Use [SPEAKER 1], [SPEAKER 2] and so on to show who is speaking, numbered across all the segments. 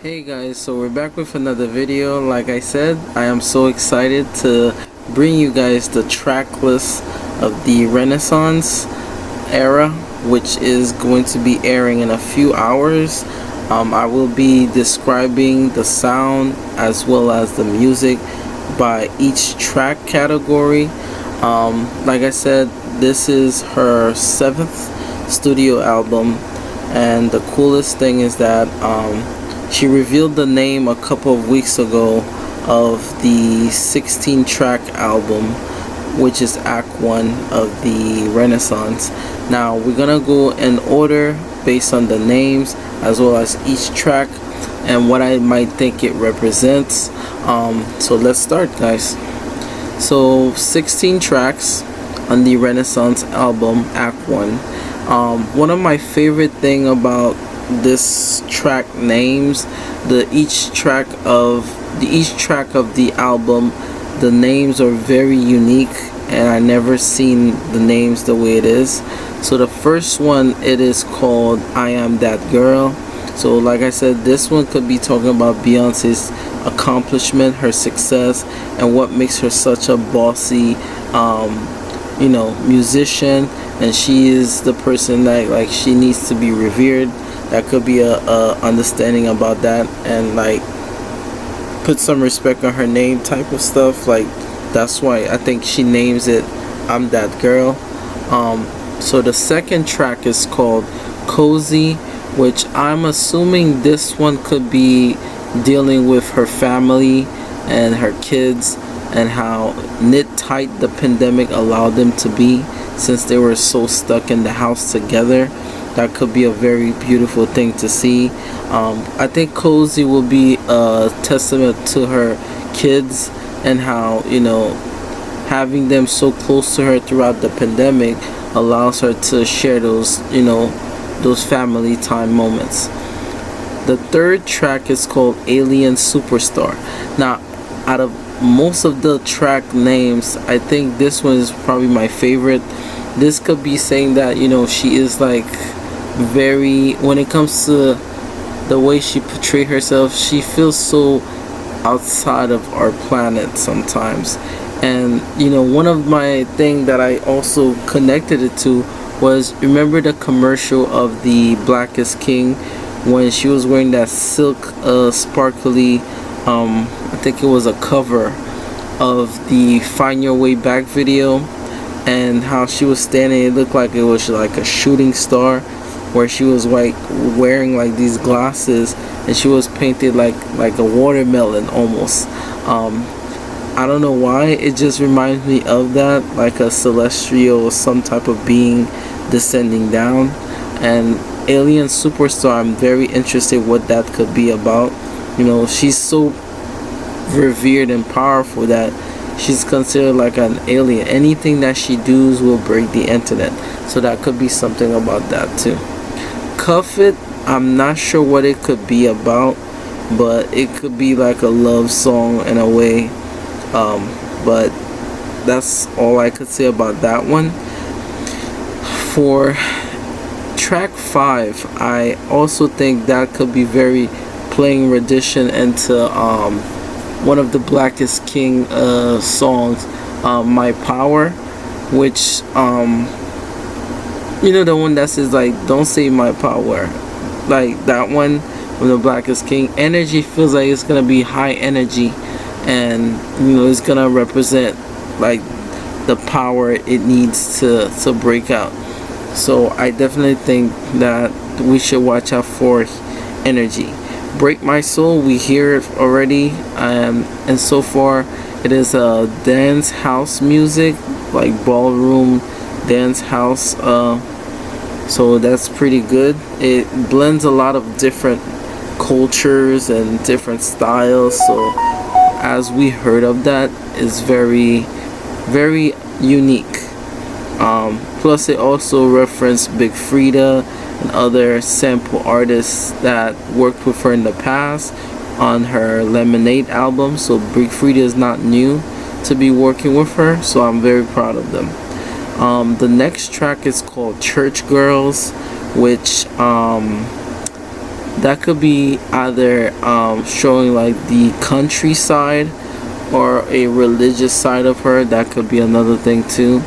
[SPEAKER 1] Hey guys, so we're back with another video. Like I said, I am so excited to bring you guys the track list of the Renaissance era, which is going to be airing in a few hours. I will be describing the sound as well as the music by each track category. Like I said, this is her 7th studio album, and the coolest thing is that she revealed the name a couple of weeks ago of the 16 track album, which is Act 1 of the Renaissance. Now we're gonna go in order based on the names as well as each track and what I might think it represents. So let's start, guys. So 16 tracks on the Renaissance album, Act 1. One of my favorite thing about this track names, each track of the album, the names are very unique, and I never seen the names the way it is. So the first one, it is called I Am That Girl. So like I said, this one could be talking about Beyonce's accomplishment, her success, and what makes her such a bossy musician, and she is the person that she needs to be revered. That could be a understanding about that, and put some respect on her name type of stuff. That's why I think she names it I'm That Girl. So the second track is called Cozy, which I'm assuming this one could be dealing with her family and her kids and how knit tight the pandemic allowed them to be, since they were so stuck in the house together. That could be a very beautiful thing to see. I think Cozy will be a testament to her kids and how, having them so close to her throughout the pandemic allows her to share those family time moments. The third track is called Alien Superstar. Now, out of most of the track names, I think this one is probably my favorite. This could be saying that, she is very, when it comes to the way she portrayed herself, she feels so outside of our planet sometimes. And one of my thing that I also connected it to was, remember the commercial of the Blackest King when she was wearing that silk sparkly I think it was a cover of the Find Your Way Back video, and how she was standing, it looked like it was like a shooting star, where she was wearing these glasses, and she was painted like a watermelon almost. I don't know why, it just reminds me of that, like a celestial or some type of being descending down. And Alien Superstar, I'm very interested what that could be about. She's so revered and powerful that she's considered like an alien. Anything that she does will break the internet, so that could be something about that too. Cuff It, I'm not sure what it could be about, but it could be like a love song in a way. But that's all I could say about that one. For track 5, I also think that could be very playing rendition into one of the Blackest King songs, My Power, which the one that says don't say my power, that one from the Blackest King. Energy feels like it's gonna be high energy, and it's gonna represent the power it needs to break out. So I definitely think that we should watch out for Energy. Break My Soul, we hear it already, and so far it is a dance house music, ballroom dance house, so that's pretty good. It blends a lot of different cultures and different styles, so as we heard of that, is very, very unique. Plus it also referenced Big Frida and other sample artists that worked with her in the past on her Lemonade album. So Big Frida is not new to be working with her, so I'm very proud of them. The next track is called Church Girls, which That could be either showing like the countryside or a religious side of her. That could be another thing too,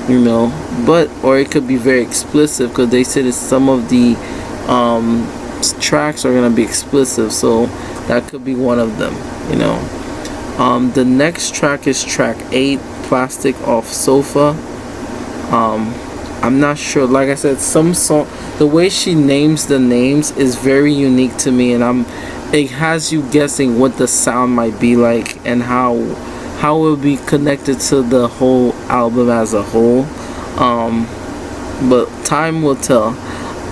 [SPEAKER 1] you know. But or it could be very explicit, because they said that some of the tracks are gonna be explicit, so that could be one of them, you know. The next track is track 8, Plastic Off Sofa. I'm not sure. Like I said, some song, the way she names the names is very unique to me, and it has you guessing what the sound might be like and how it will be connected to the whole album as a whole. But time will tell.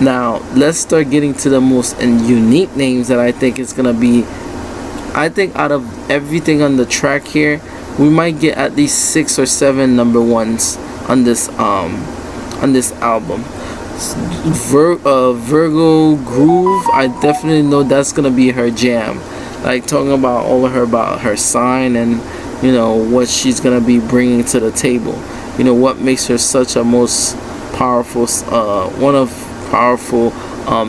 [SPEAKER 1] Now let's start getting to the most unique names that I think is gonna be. I think out of everything on the track here, we might get at least 6 or 7 number ones on this album. Virgo Groove, I definitely know that's gonna be her jam. Like talking about all of her, about her sign, and you know what she's gonna be bringing to the table. You know what makes her such a most powerful, one of powerful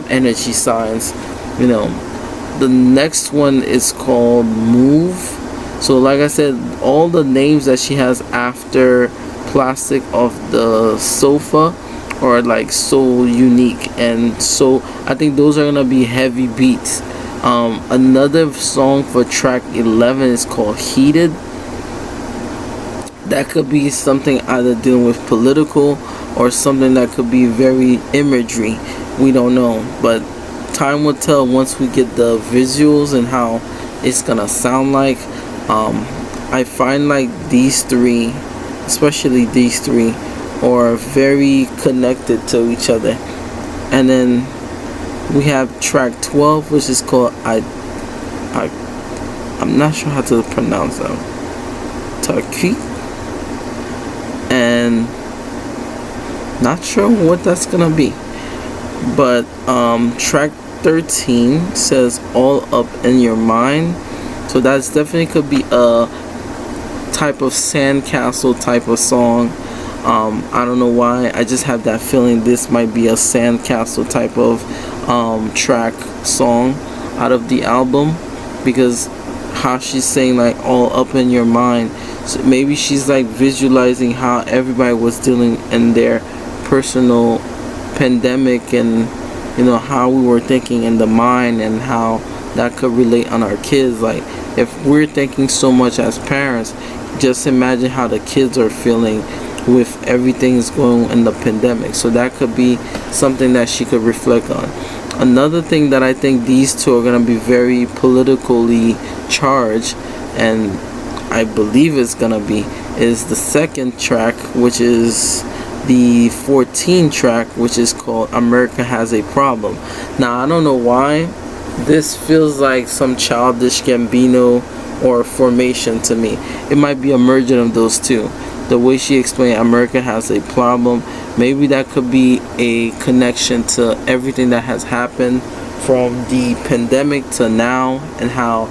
[SPEAKER 1] energy signs. You know, the next one is called Move. So like I said, all the names that she has after Plastic Off the Sofa are like so unique, and so I think those are gonna be heavy beats. Another song for track 11 is called Heated. That could be something either dealing with political or something that could be very imagery. We don't know, but time will tell once we get the visuals and how it's gonna sound like. I find like these three, especially these three, are very connected to each other. And then we have track 12, which is called I'm not sure how to pronounce that, Turkey, and not sure what that's gonna be. But track 13 says All Up in Your Mind. So that's definitely could be a type of sandcastle type of song. I don't know why, I just have that feeling this might be a sandcastle type of track song out of the album, because how she's saying like all up in your mind. So maybe she's like visualizing how everybody was dealing in their personal pandemic, and you know how we were thinking in the mind, and how that could relate on our kids. Like if we're thinking so much as parents, just imagine how the kids are feeling with everything's going in the pandemic. So that could be something that she could reflect on. Another thing that I think these two are going to be very politically charged, and I believe it's going to be, is the second track, which is the 14 track, which is called America Has a Problem. Now I don't know why this feels like some Childish Gambino or Formation to me. It might be a merger of those two. The way she explained America Has a Problem, maybe that could be a connection to everything that has happened from the pandemic to now, and how,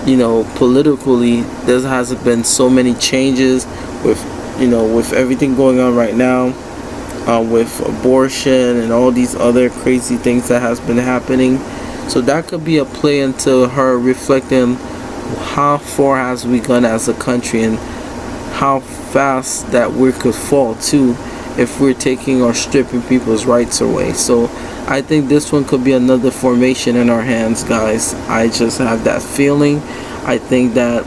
[SPEAKER 1] you know, politically there hasn't been so many changes with, you know, with everything going on right now, with abortion and all these other crazy things that has been happening. So that could be a play into her reflecting how far has we gone as a country, and how fast that we could fall too if we're taking or stripping people's rights away. So I think this one could be another formation in our hands, guys. I just have that feeling. I think that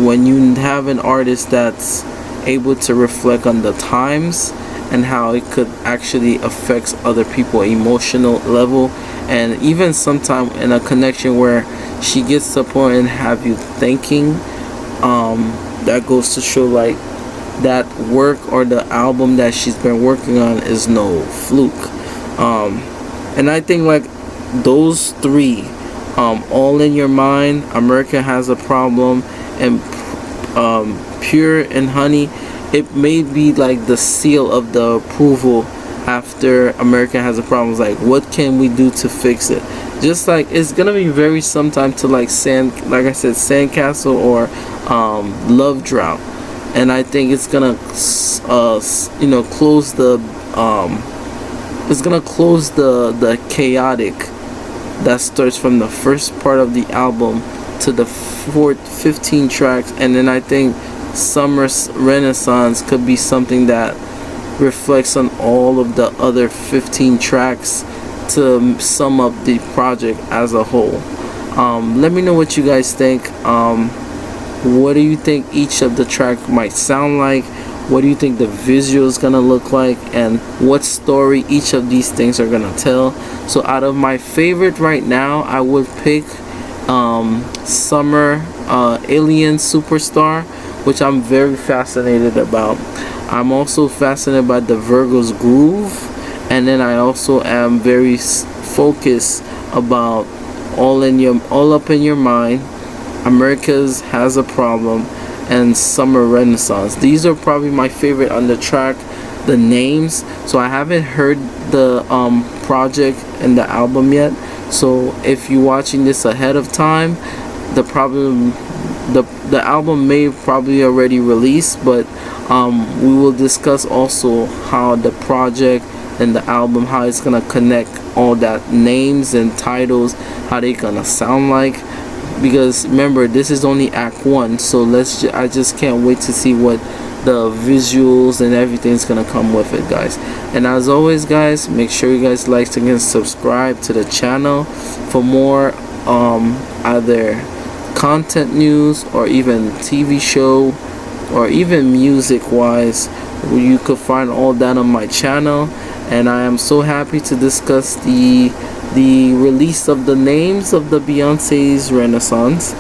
[SPEAKER 1] when you have an artist that's able to reflect on the times and how it could actually affect other people emotional level, and even sometime in a connection where she gets to a point and have you thinking, that goes to show like that work or the album that she's been working on is no fluke. And I think like those three, All in Your Mind, America Has a Problem, and Pure and Honey, it may be like the seal of the approval after America Has a Problem. It's like, what can we do to fix it? Just like it's gonna be very sometime to like like I said, Sandcastle or Love Drought. And I think it's gonna you know, close the it's gonna close the chaotic that starts from the first part of the album to the 15 tracks. And then I think Summer Renaissance could be something that reflects on all of the other 15 tracks to sum up the project as a whole. Let me know what you guys think. What do you think each of the track might sound like? What do you think the visual is gonna look like, and what story each of these things are gonna tell? So out of my favorite right now, I would pick Summer Alien Superstar, which I'm very fascinated about. I'm also fascinated by the Virgo's Groove, and then I also am very focused about All Up in Your Mind, America's Has a Problem, and Summer Renaissance. These are probably my favorite on the track. The names, so I haven't heard the project and the album yet, so if you're watching this ahead of time, the album may probably already released, but we will discuss also how the project and the album, how it's gonna connect all that, names and titles, how they gonna sound like, because remember, this is only act 1, so I just can't wait to see what the visuals and everything's gonna come with it, guys. And as always, guys, make sure you guys like and subscribe to the channel for more either content news or even TV show or even music wise. You could find all that on my channel, and I am so happy to discuss the release of the names of the Beyonce's Renaissance,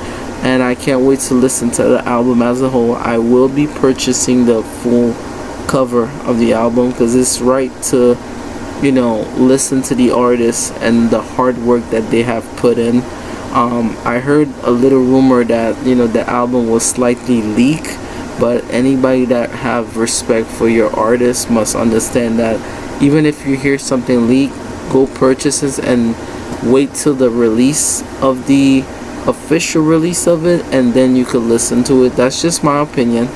[SPEAKER 1] and I can't wait to listen to the album as a whole. I will be purchasing the full cover of the album because it's right to, you know, listen to the artists and the hard work that they have put in. I heard a little rumor that, you know, the album was slightly leaked, but anybody that have respect for your artist must understand that even if you hear something leaked, go purchase it and wait till the release of the official release of it, and then you could listen to it. That's just my opinion,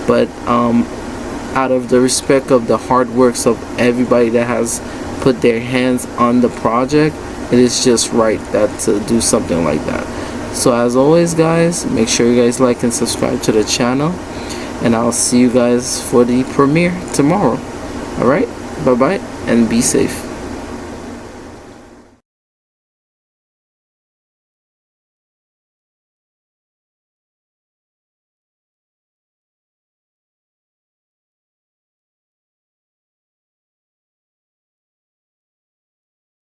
[SPEAKER 1] but out of the respect of the hard works of everybody that has put their hands on the project, it is just right that to do something like that. So as always, guys, make sure you guys like and subscribe to the channel, and I'll see you guys for the premiere tomorrow. Alright, bye bye and be safe.